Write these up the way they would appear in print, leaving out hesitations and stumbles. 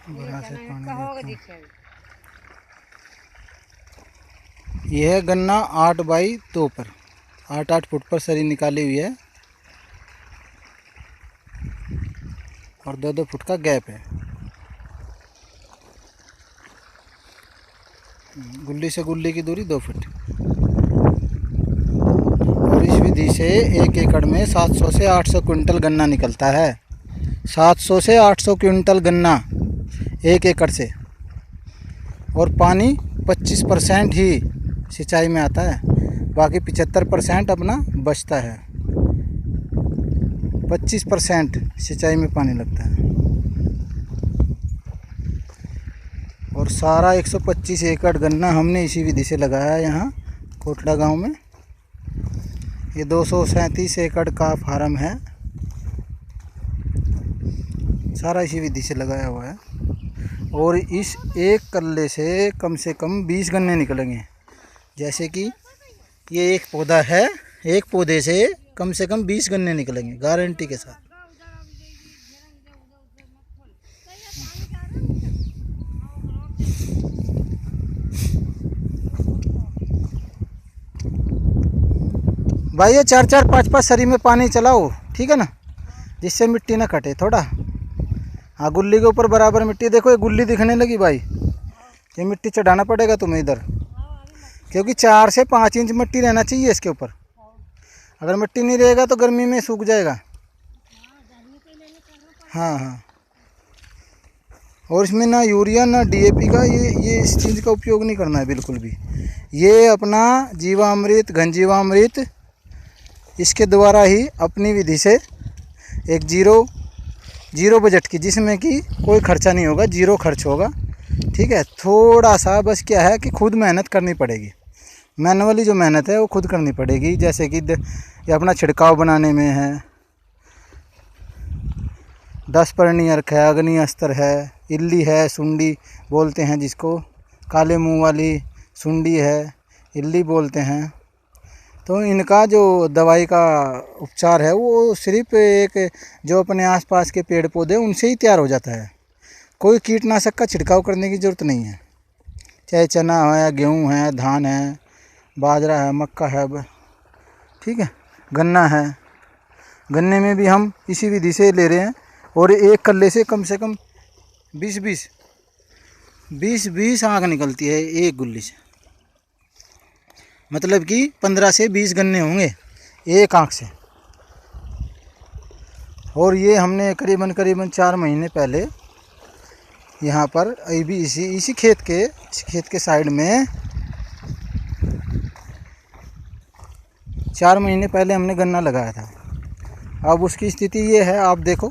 बड़ा से पानी देखो। यह है गन्ना 8x2 पर 8-8 फुट पर सरी निकाली हुई है और 2-2 फुट का गैप है। गुल्ली से गुल्ली की दूरी 2 फुट। और इस विधि से 1 एकड़ में 700 से 800 क्विंटल गन्ना निकलता है। 700 से 800 क्विंटल गन्ना 1 एकड़ से। और पानी 25% ही सिंचाई में आता है, बाकी 75% अपना बचता है। 25% सिंचाई में पानी लगता है। और सारा 125 एकड़ गन्ना हमने इसी विधि से लगाया है यहाँ कोटड़ा गांव में। ये 237 एकड़ का फार्म है, सारा इसी विधि से लगाया हुआ है। और इस एक कल्ले से कम 20 गन्ने निकलेंगे। जैसे कि ये एक पौधा है, एक पौधे से कम 20 गन्ने निकलेंगे गारंटी के साथ। भाई ये 4-4 5-5 सरी में पानी चलाओ, ठीक है ना, जिससे मिट्टी ना कटे थोड़ा। हाँ, गुल्ली के ऊपर बराबर मिट्टी। देखो ये गुल्ली दिखने लगी भाई, ये मिट्टी चढ़ाना पड़ेगा तुम्हें इधर, क्योंकि 4 से 5 इंच मिट्टी रहना चाहिए इसके ऊपर। अगर मिट्टी नहीं रहेगा तो गर्मी में सूख जाएगा। हाँ हाँ। और इसमें ना यूरिया ना डीएपी का ये इस चीज़ का उपयोग नहीं करना है बिल्कुल भी। ये अपना जीवामृत, घन जीवामृत, इसके द्वारा ही अपनी विधि से एक जीरो बजट की, जिसमें कि कोई खर्चा नहीं होगा, जीरो खर्च होगा, ठीक है। थोड़ा सा बस क्या है कि खुद मेहनत करनी पड़ेगी। मैनुअली जो मेहनत है वो खुद करनी पड़ेगी। जैसे कि ये अपना छिड़काव बनाने में है, 10 परनी अर्क है, अग्नि अस्त्र है, इल्ली है, सुंडी बोलते हैं जिसको, काले मुंह वाली सुंडी है, इल्ली बोलते हैं। तो इनका जो दवाई का उपचार है वो सिर्फ एक जो अपने आसपास के पेड़ पौधे उनसे ही तैयार हो जाता है। कोई कीटनाशक का छिड़काव करने की ज़रूरत नहीं है। चाहे चना है, गेहूँ है, धान है, बाजरा है, मक्का है, ठीक है, गन्ना है। गन्ने में भी हम इसी विधि से ले रहे हैं। और एक कल्ले से कम 20 आँख निकलती है एक गुल्ली से। मतलब कि 15 से 20 गन्ने होंगे एक आँख से। और ये हमने करीबन 4 महीने पहले यहाँ पर अभी इसी खेत के साइड में 4 महीने पहले हमने गन्ना लगाया था। अब उसकी स्थिति ये है, आप देखो,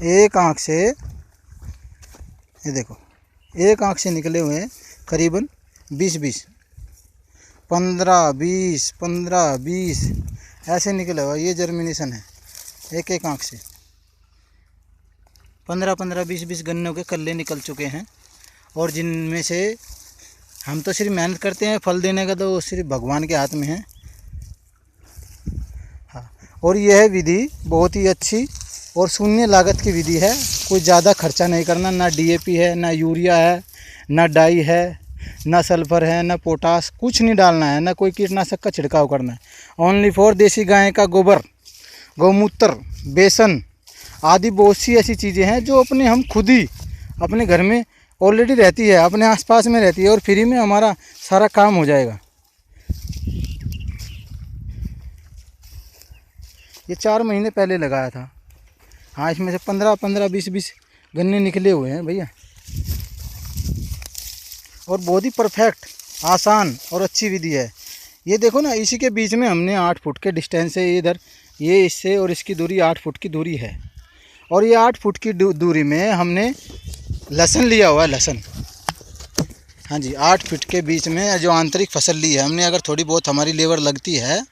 एक आँख से, ये देखो, एक आँख से निकले हुए हैं करीबन 20 15-20 ऐसे निकले हुआ। ये जर्मिनेशन है एक आँख से। 15-20 गन्नों के कल्ले निकल चुके हैं। और जिनमें से हम तो सिर्फ मेहनत करते हैं, फल देने का तो सिर्फ भगवान के हाथ में है। हाँ, और यह विधि बहुत ही अच्छी और शून्य लागत की विधि है। कोई ज़्यादा खर्चा नहीं करना, ना डीएपी है, ना यूरिया है, ना डाई है, ना सल्फर है, ना पोटास, कुछ नहीं डालना है, ना कोई कीटनाशक का छिड़काव करना है। ओनली फॉर देसी गाय का गोबर, गौमूत्र, बेसन आदि बहुत सी ऐसी चीज़ें हैं जो हम खुद ही अपने घर में ऑलरेडी रहती है, अपने आसपास में रहती है, और फ्री में हमारा सारा काम हो जाएगा। ये 4 महीने पहले लगाया था। हाँ, इसमें से 15-20 गन्ने निकले हुए हैं भैया। और बहुत ही परफेक्ट, आसान और अच्छी विधि है। ये देखो ना, इसी के बीच में हमने 8 फुट के डिस्टेंस से, इधर ये इससे और इसकी दूरी 8 फुट की दूरी है। और ये 8 फुट की दूरी में हमने लहसुन लिया हुआ है, लहसुन। हाँ जी, 8 फुट के बीच में जो आंतरिक फसल ली है हमने। अगर थोड़ी बहुत हमारी लेबर लगती है